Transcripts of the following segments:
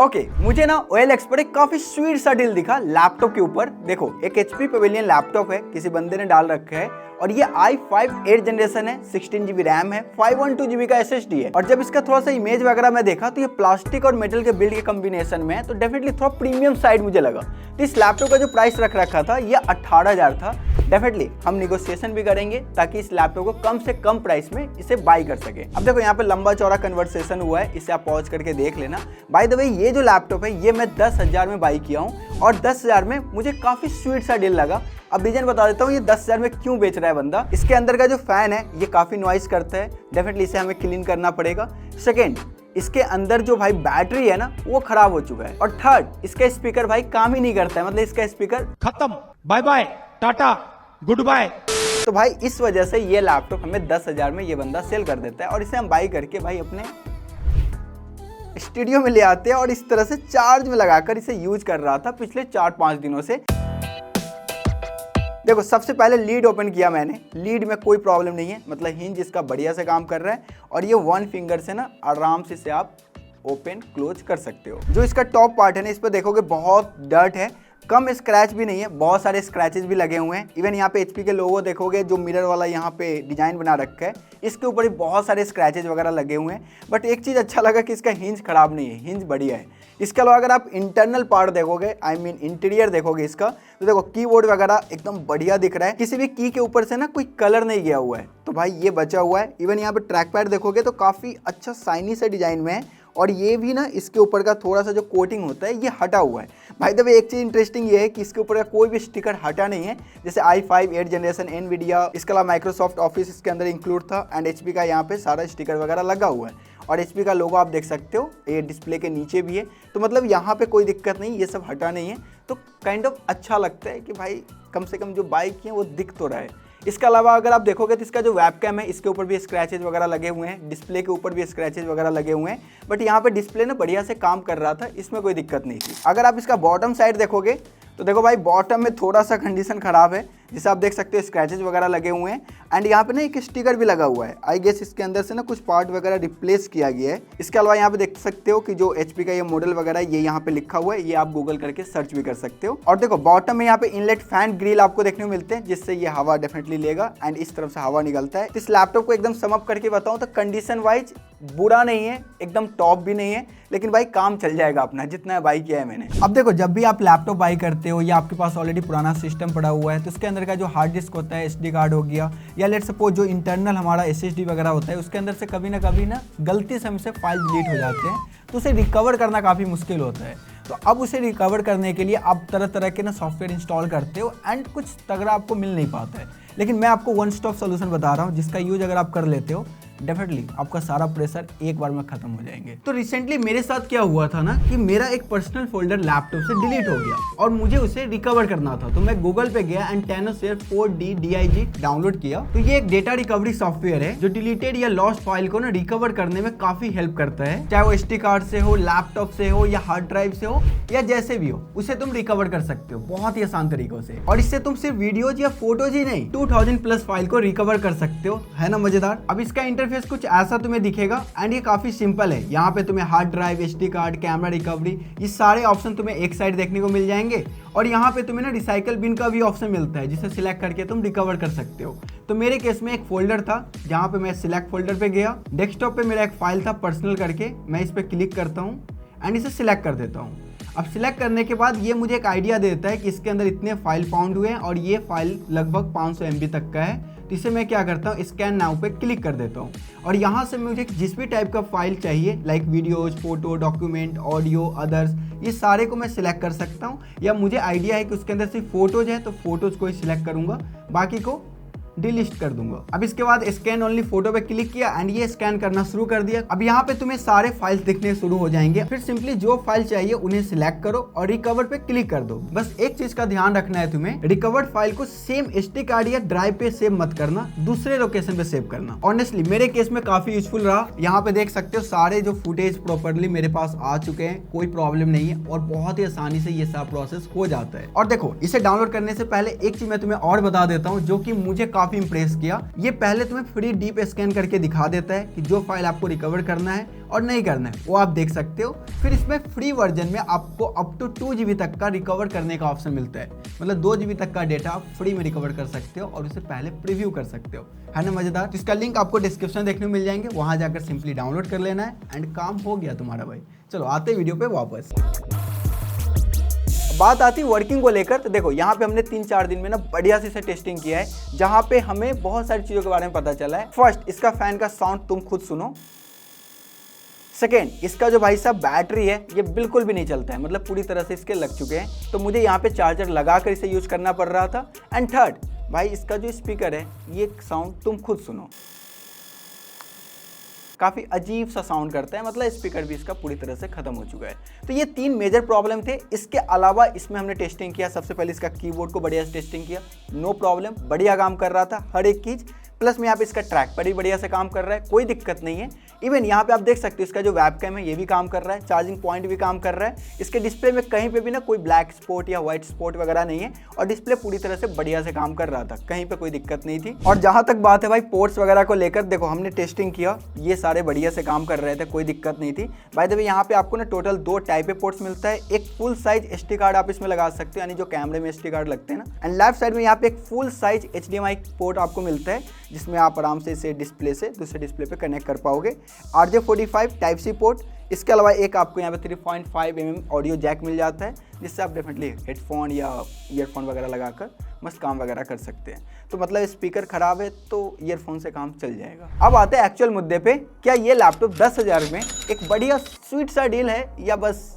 Okay, मुझे ना OLX पर एक काफी स्वीट सा डील दिखा लैपटॉप के ऊपर। देखो, एक HP पवेलियन लैपटॉप है, किसी बंदे ने डाल रखा है और ये i5 8 जनरेशन है, 16GB रैम है, 512GB का SSD है। और जब इसका थोड़ा सा इमेज वगैरह मैं देखा तो ये प्लास्टिक और मेटल के बिल्ड के कॉम्बिनेशन में है, तो डेफिनेटली थोड़ा प्रीमियम साइड मुझे लगा। तो इस लैपटॉप का जो प्राइस रख रखा था ये 18,000 था। डेफिनेटली हम निगोशिएशन भी करेंगे ताकि इस लैपटॉप को कम से कम प्राइस में इसे बाई कर सके। अब देखो, यहाँ पे लंबा चौड़ा कन्वर्सेशन हुआ है, इसे आप पॉज करके देख लेना। बाय द वे, ये जो लैपटॉप है ये मैं 10,000 में बाई किया हूँ और 10,000 में मुझे काफी स्वीट सा डील लगा। अब रीजन बता देता हूँ ये 10,000 में क्यों बेच रहा है बंदा। इसके अंदर का जो फैन है ये काफी नॉइस करता है, डेफिनेटली इसे हमें क्लीन करना पड़ेगा। सेकेंड, इसके अंदर जो भाई बैटरी है ना वो खराब हो चुका है। और थर्ड, इसका स्पीकर भाई काम ही नहीं करता है, मतलब इसका स्पीकर खत्म, bye bye, tata, goodbye. तो भाई इस वजह से ये लैपटॉप हमें 10,000 में ये बंदा सेल कर देता है और इसे हम बाई करके भाई अपने स्टूडियो में ले आते हैं और इस तरह से चार्ज में लगाकर इसे यूज कर रहा था पिछले 4-5 दिनों से। देखो, सबसे पहले लीड ओपन किया मैंने, लीड में कोई प्रॉब्लम नहीं है, मतलब हिंज इसका बढ़िया से काम कर रहा है और ये 1 फिंगर से ना आराम से इसे आप ओपन क्लोज कर सकते हो। जो इसका टॉप पार्ट है ना, इस पर देखोगे बहुत डर्ट है, कम स्क्रैच भी नहीं है, बहुत सारे स्क्रैचेस भी लगे हुए हैं। इवन यहाँ पे HP के लोगो देखोगे, जो मिरर वाला यहाँ पे डिजाइन बना रखा है, इसके ऊपर भी बहुत सारे स्क्रैचेस वगैरह लगे हुए हैं। बट एक चीज़ अच्छा लगा कि इसका हिंज खराब नहीं है, हिंज बढ़िया है। इसके अलावा अगर आप इंटरनल पार्ट देखोगे, आई मीन इंटीरियर देखोगे इसका, तो देखो कीबोर्ड वगैरह एकदम बढ़िया दिख रहा है, किसी भी की के ऊपर से ना कोई कलर नहीं गया हुआ है, तो भाई ये बचा हुआ है। इवन यहाँ पे ट्रैक पैड देखोगे तो काफ़ी अच्छा शाइनी से डिजाइन में है और ये भी ना इसके ऊपर का थोड़ा सा जो कोटिंग होता है ये हटा हुआ है। भाई द वे, एक चीज़ इंटरेस्टिंग ये है कि इसके ऊपर का कोई भी स्टिकर हटा नहीं है, जैसे i5 8 जनरेशन, एनवीडिया, इसके अलावा माइक्रोसॉफ्ट ऑफिस इसके अंदर इंक्लूड था एंड HP का यहाँ पे सारा स्टिकर वगैरह लगा हुआ है और HP का लोगो आप देख सकते हो, ये डिस्प्ले के नीचे भी है। तो मतलब यहाँ पे कोई दिक्कत नहीं, ये सब हटा नहीं है, तो काइंड ऑफ अच्छा लगता है कि भाई कम से कम जो बाइक है वो दिख तो रहा है। इसके अलावा अगर आप देखोगे तो इसका जो वेबकैम है इसके ऊपर भी स्क्रैचेज वगैरह लगे हुए हैं, डिस्प्ले के ऊपर भी स्क्रैचेज वगैरह लगे हुए हैं, बट यहाँ पे डिस्प्ले ना बढ़िया से काम कर रहा था, इसमें कोई दिक्कत नहीं थी। अगर आप इसका बॉटम साइड देखोगे तो देखो भाई, बॉटम में थोड़ा सा कंडीशन खराब है, जिसे आप देख सकते हो स्क्रैचेज वगैरह लगे हुए हैं एंड यहाँ पे ना एक स्टिकर भी लगा हुआ है। आई गेस इसके अंदर से ना कुछ पार्ट वगैरह रिप्लेस किया गया है। इसके अलावा यहाँ पे देख सकते हो कि जो HP का ये मॉडल वगैरह ये यहाँ पे लिखा हुआ है, ये आप गूगल करके सर्च भी कर सकते हो। और देखो, बॉटम में यहाँ पे इनलेट फैन ग्रिल आपको देखने को मिलते हैं, जिससे ये हवा डेफिनेटली लेगा एंड इस तरफ से हवा निकलता है। इस लैपटॉप को एकदम सम अप करके बताऊं तो कंडीशन वाइज बुरा नहीं है, एकदम टॉप भी नहीं है, लेकिन भाई काम चल जाएगा अपना, जितना बाई किया है मैंने। अब देखो, जब भी आप लैपटॉप बाई करते हो या आपके पास ऑलरेडी पुराना सिस्टम पड़ा हुआ है, तो उसके अंदर का जो हार्ड डिस्क होता है, SD कार्ड हो गया, या लेट सपोज जो इंटरनल हमारा SSD वगैरह होता है, उसके अंदर से कभी ना गलती से हमसे फाइल डिलीट हो जाते हैं, तो उसे रिकवर करना काफ़ी मुश्किल होता है। तो अब उसे रिकवर करने के लिए आप तरह तरह के ना सॉफ्टवेयर इंस्टॉल करते हो एंड कुछ तगड़ा आपको मिल नहीं पाता है, लेकिन मैं आपको वन स्टॉप सोल्यूशन बता रहा हूँ, जिसका यूज अगर आप कर लेते हो डेफिनेटली आपका सारा प्रेशर एक बार में खत्म हो जाएंगे। तो रिसेंटली मेरे साथ क्या हुआ था ना कि मेरा एक पर्सनल फोल्डर लैपटॉप से डिलीट हो गया और मुझे उसे रिकवर करना था। तो मैं गूगल पे गया and Tenosure 4D DIG download किया। तो ये एक डेटा रिकवरी सॉफ्टवेयर है जो डिलीटेड या लॉस्ट फाइल को ना रिकवर करने में काफी हेल्प करता है, चाहे वो SD कार्ड से हो, लैपटॉप से हो या हार्ड ड्राइव से हो या जैसे भी हो, उसे तुम रिकवर कर सकते हो बहुत ही आसान तरीकों से। और इससे तुम सिर्फ वीडियोज या फोटोज ही नहीं, 2000 प्लस फाइल को रिकवर कर सकते हो। है ना मजेदार। अब इसका इंटरफेस कुछ ऐसा तुम्हें दिखेगा एंड ये काफी सिंपल है। यहाँ पे तुम्हें hard drive, SD card, camera recovery, ये सारे ऑप्शन तुम्हें एक साइड देखने को मिल जाएंगे और यहाँ पे तुम्हें ना रिसाइकल बिन का भी ऑप्शन मिलता है, जिसे सिलेक्ट करके तुम रिकवर कर सकते हो। तो मेरे केस में एक फोल्डर था जहाँ पे मैं सिलेक्ट फोल्डर पे गया, डेस्कटॉप पे मेरा एक फाइल था पर्सनल करके, मैं इस पे क्लिक करता हूँ एंड इसे सिलेक्ट कर देता हूँ। अब सिलेक्ट करने के बाद ये मुझे एक आइडिया देता है कि इसके अंदर इतने फाइल फाउंड हुए हैं और ये फाइल लगभग 500 MB तक का है। तो इसे मैं क्या करता हूँ, स्कैन नाउ पे क्लिक कर देता हूँ और यहाँ से मुझे जिस भी टाइप का फाइल चाहिए, like videos, photo, document, audio, others, ये सारे को मैं सिलेक्ट कर सकता हूँ। या मुझे आइडिया है कि उसके अंदर सिर्फ फोटोज है तो फोटोज को ही सिलेक्ट करूँगा, बाकी को डिलीट कर दूंगा। अब इसके बाद स्कैन ओनली फोटो पे क्लिक किया एंड ये स्कैन करना शुरू कर दिया। अब यहाँ पे तुम्हें सारे फाइल्स दिखने शुरू हो जाएंगे। फिर सिंपली जो फाइल चाहिए उन्हें सिलेक्ट करो और रिकवर पे क्लिक कर दो। बस एक चीज का ध्यान रखना है तुम्हें, रिकवर्ड फाइल को सेम SD कार्ड या ड्राइव पे सेव मत करना, दूसरे लोकेशन पे सेव करना। ऑनेस्टली मेरे केस में काफी यूजफुल रहा। यहाँ पे देख सकते हो सारे जो फुटेज प्रॉपरली मेरे पास आ चुके हैं, कोई प्रॉब्लम नहीं है और बहुत ही आसानी से ये सब प्रोसेस हो जाता है। और देखो, इसे डाउनलोड करने से पहले एक चीज मैं तुम्हें और बता देता हूँ जो कि मुझे काफी इंप्रेस किया। ये पहले तुम्हें फ्री डीप स्कैन करके दिखा देता है कि जो फाइल आपको रिकवर करना है और नहीं करना है वो आप देख सकते हो। फिर इसमें फ्री वर्जन में आपको अप टू 2 GB तक का रिकवर करने का ऑप्शन मिलता है, मतलब 2 GB तक का डेटा आप फ्री में रिकवर कर सकते हो और उसे पहले प्रीव्यू कर सकते हो। है ना मजेदार। तो इसका लिंक आपको डिस्क्रिप्शन देखने को मिल जाएंगे, वहां जाकर सिंपली डाउनलोड कर लेना है एंड काम हो गया तुम्हारा भाई। चलो आते वीडियो पे वापस। बात आती वर्किंग को लेकर, तो देखो यहाँ पे हमने 3-4 दिन में ना बढ़िया से इसे टेस्टिंग किया है, जहाँ पे हमें बहुत सारी चीज़ों के बारे में पता चला है। फर्स्ट, इसका फैन का साउंड तुम खुद सुनो। सेकेंड, इसका जो भाई साहब बैटरी है ये बिल्कुल भी नहीं चलता है, मतलब पूरी तरह से इसके लग चुके हैं, तो मुझे यहाँ पे चार्जर लगा कर इसे यूज करना पड़ रहा था। एंड थर्ड भाई, इसका जो स्पीकर है ये साउंड तुम खुद सुनो, काफ़ी अजीब सा साउंड करता है, मतलब स्पीकर भी इसका पूरी तरह से खत्म हो चुका है। तो ये 3 मेजर प्रॉब्लम थे। इसके अलावा इसमें हमने टेस्टिंग किया, सबसे पहले इसका कीबोर्ड को बढ़िया से टेस्टिंग किया, नो प्रॉब्लम, बढ़िया काम कर रहा था हर एक चीज़। प्लस में यहाँ पे इसका ट्रैक पर भी बढ़िया से काम कर रहा है, कोई दिक्कत नहीं है। इवन यहाँ पे आप देख सकते हो इसका जो वेबकैम है ये भी काम कर रहा है, चार्जिंग पॉइंट भी काम कर रहा है। इसके डिस्प्ले में कहीं पे भी ना कोई ब्लैक स्पॉट या व्हाइट स्पॉट वगैरह नहीं है और डिस्प्ले पूरी तरह से बढ़िया से काम कर रहा था, कहीं पे कोई दिक्कत नहीं थी। और जहाँ तक बात है भाई पोर्ट्स वगैरह को लेकर, देखो हमने टेस्टिंग किया, ये सारे बढ़िया से काम कर रहे थे, कोई दिक्कत नहीं थी। बाय द वे यहाँ पे आपको ना टोटल 2 टाइप के पोर्ट्स मिलता है। एक फुल साइज SD कार्ड आप इसमें लगा सकते हो, यानी जो कैमरे में SD कार्ड लगते हैं ना, एंड लेफ्ट साइड में यहाँ पे एक फुल साइज HDMI पोर्ट आपको मिलता है, जिसमें आप आराम से इसे डिस्प्ले से दूसरे डिस्प्ले पे कनेक्ट कर पाओगे। RJ45 टाइप सी पोर्ट, इसके अलावा एक आपको यहाँ पे 3.5 mm ऑडियो जैक मिल जाता है, जिससे आप डेफिनेटली हेडफोन या ईयरफोन वगैरह लगाकर मस्त काम वगैरह कर सकते हैं। तो मतलब स्पीकर खराब है तो ईयरफोन से काम चल जाएगा। अब आते हैं एक्चुअल मुद्दे पे, क्या ये लैपटॉप 10,000 में एक बढ़िया स्वीट सा डील है या बस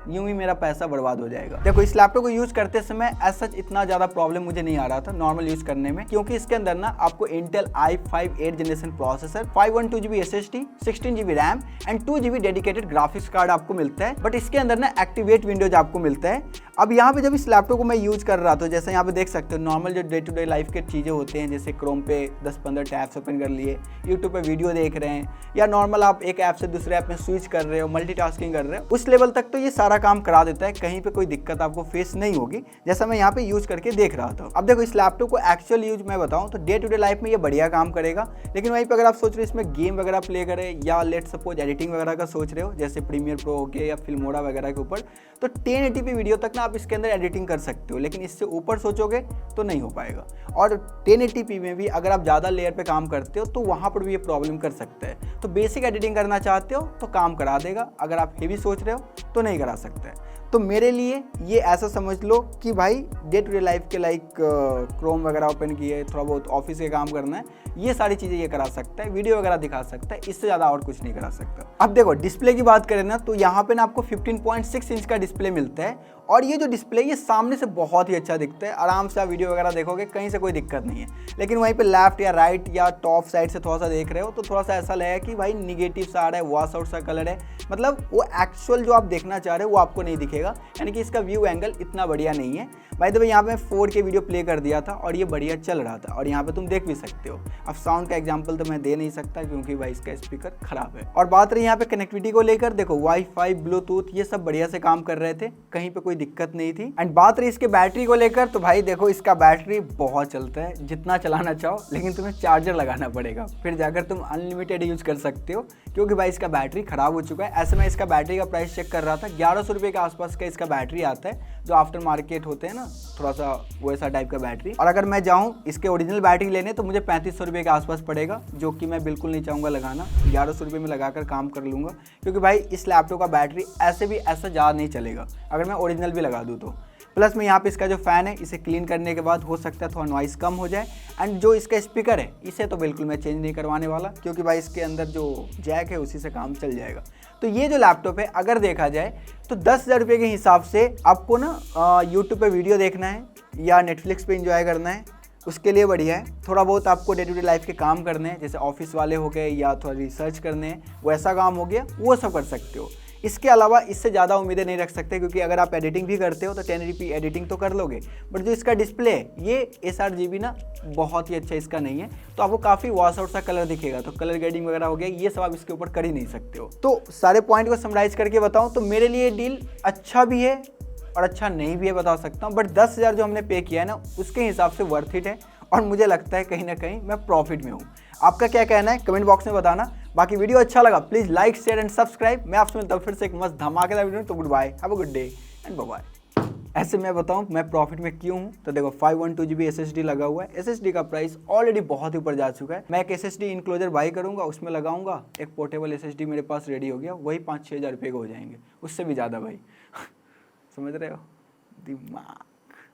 यूं ही मेरा पैसा बर्बाद हो जाएगा? देखो इस लैपटॉप को यूज करते समय ऐसा इतना ज्यादा प्रॉब्लम मुझे नहीं आ रहा था नॉर्मल यूज करने में, क्योंकि इसके अंदर ना आपको Intel i5 8th generation processor, 512GB SSD, 16GB RAM and 2GB dedicated graphics card आपको मिलता है। बट इसके अंदर ना एक्टिवेट विंडोज आपको मिलता है। अब यहाँ पे जब इस लैपटॉप को मैं यूज कर रहा था, जैसे यहाँ पे देख सकते हो नॉर्मल जो डे टू डे लाइफ के चीजें होते हैं, जैसे क्रोम पे 10-15 टैब्स ओपन कर लिए, यूट्यूब पे वीडियो देख रहे हैं, या नॉर्मल आप एक ऐप से दूसरे ऐप में स्विच कर रहे हो, मल्टीटास्किंग कर रहे हो, उस लेवल तक तो ये सारा काम करा देता है, कहीं पे कोई दिक्कत आपको फेस नहीं होगी, जैसा मैं यहाँ पे यूज करके देख रहा था। अब देखो इस लैपटॉप को एक्चुअल यूज मैं बताऊं तो डे टू डे लाइफ में ये बढ़िया काम करेगा, लेकिन वहीं पे अगर आप सोच रहे हो इसमें गेम वगैरह प्ले करें या लेट सपोज एडिटिंग वगैरह का सोच रहे हो, जैसे प्रीमियर प्रो हो गया या फिल्मोरा वगैरह के ऊपर, तो 1080p वीडियो तक ना आप इसके अंदर एडिटिंग कर सकते हो, लेकिन इससे ऊपर सोचोगे तो नहीं हो पाएगा। और 1080p में भी अगर आप ज़्यादा लेयर पे काम करते हो तो वहाँ पर भी ये प्रॉब्लम कर सकता है। तो बेसिक एडिटिंग करना चाहते हो तो काम करा देगा, अगर आप हेवी सोच रहे हो तो नहीं करा सकते हैं। तो मेरे लिए ये ऐसा समझ लो कि भाई डे टू डे लाइफ के लाइक क्रोम वगैरह ओपन किए, थोड़ा बहुत ऑफिस के काम करना है, ये सारी चीज़ें ये करा सकता है, वीडियो वगैरह दिखा सकता है, इससे ज़्यादा और कुछ नहीं करा सकता। अब देखो डिस्प्ले की बात करें ना, तो यहाँ पे ना आपको 15.6 इंच का डिस्प्ले मिलता है, और ये जो डिस्प्ले ये सामने से बहुत ही अच्छा दिखता है, आराम से आप वीडियो वगैरह देखोगे, कहीं से कोई दिक्कत नहीं है। लेकिन वहीं पे लेफ्ट या राइट या टॉप साइड से थोड़ा सा देख रहे हो तो थोड़ा सा ऐसा लगेगा कि भाई निगेटिव सा आ रहा है, वॉश आउट सा कलर है, मतलब वो एक्चुअल जो आप देखना चाह रहे हो वो आपको नहीं दिखेगा, यानी कि इसका व्यू एंगल इतना बढ़िया नहीं है। बाय द वे यहाँ पे मैं 4K वीडियो प्ले कर दिया था और ये बढ़िया चल रहा था, और यहाँ पे तुम देख भी सकते हो। अब साउंड का एग्जांपल तो मैं दे नहीं सकता क्योंकि भाई इसका स्पीकर खराब है। और बात रही यहाँ पे कनेक्टिविटी को लेकर, देखो वाईफाई, ब्लूटूथ ये सब बढ़िया से काम कर रहे थे, कहीं पे कोई दिक्कत नहीं थी। एंड बात रही इसके बैटरी को लेकर, तो भाई देखो इसका बैटरी बहुत चलता है, जितना चलाना चाहो, लेकिन तुम्हें चार्जर लगाना पड़ेगा, फिर जाकर तुम अनलिमिटेड यूज कर सकते हो, क्योंकि भाई इसका बैटरी खराब हो चुका है। ऐसे में इसका बैटरी का प्राइस चेक कर रहा था, 1100 रुपये के आसपास का इसका बैटरी आता है, जो आफ्टर मार्केट होते हैं ना, थोड़ा सा वैसा टाइप का बैटरी। और अगर मैं जाऊँ इसके ओरिजिनल बैटरी लेने तो मुझे 3500 रुपये के आसपास पड़ेगा, जो कि मैं बिल्कुल नहीं चाहूँगा लगाना। 1100 रुपये में लगाकर काम कर लूँगा, क्योंकि भाई इस लैपटॉप का बैटरी ऐसे भी ऐसा ज़्यादा नहीं चलेगा अगर मैं ओरिजिनल भी लगा दूँ तो। प्लस में यहाँ पे इसका जो फ़ैन है, इसे क्लीन करने के बाद हो सकता है थोड़ा नॉइस कम हो जाए। एंड जो इसका स्पीकर है, इसे तो बिल्कुल मैं चेंज नहीं करवाने वाला, क्योंकि भाई इसके अंदर जो जैक है उसी से काम चल जाएगा। तो ये जो लैपटॉप है अगर देखा जाए तो 10,000 रुपये के हिसाब से आपको ना यूट्यूब पे वीडियो देखना है या नेटफ्लिक्स पे एंजॉय करना है, उसके लिए बढ़िया है। थोड़ा बहुत आपको डे टू डे लाइफ के काम करने हैं, जैसे ऑफिस वाले हो गए या थोड़ा रिसर्च करने हैं, वैसा काम हो गया, वो सब कर सकते हो। इसके अलावा इससे ज़्यादा उम्मीदें नहीं रख सकते, क्योंकि अगर आप एडिटिंग भी करते हो तो 1080p एडिटिंग तो कर लोगे, बट जो इसका डिस्प्ले है ये sRGB ना बहुत ही अच्छा इसका नहीं है, तो आपको काफ़ी वॉश आउट सा कलर दिखेगा, तो कलर ग्रेडिंग वगैरह हो गया, ये सब आप इसके ऊपर कर ही नहीं सकते हो। तो सारे पॉइंट को समराइज करके बताऊँ तो मेरे लिए डील अच्छा भी है और अच्छा नहीं भी है, बता सकता हूँ, बट 10,000 जो हमने पे किया है ना, उसके हिसाब से वर्थ इट है। और मुझे लगता है कहीं ना कहीं मैं प्रॉफिट में हूँ। आपका क्या कहना है कमेंट बॉक्स में बताना। बाकी वीडियो अच्छा लगा please like share and subscribe. मैं आपसे मिलता हूँ फिर से एक मस्त धमाकेदार वीडियो। तो goodbye, have a good day and bye bye. ऐसे मैं बताऊं मैं प्रॉफिट में क्यों हूं, तो देखो 512 GB SSD लगा हुआ है। SSD का प्राइस ऑलरेडी बहुत ही ऊपर जा चुका है। मैं एक SSD इनक्लोजर बाई करूंगा, उसमें लगाऊंगा, एक पोर्टेबल SSD मेरे पास रेडी हो गया, वही 5-6 हज़ार रुपये के हो जाएंगे, उससे भी ज़्यादा भाई समझ रहे हो दिमाग।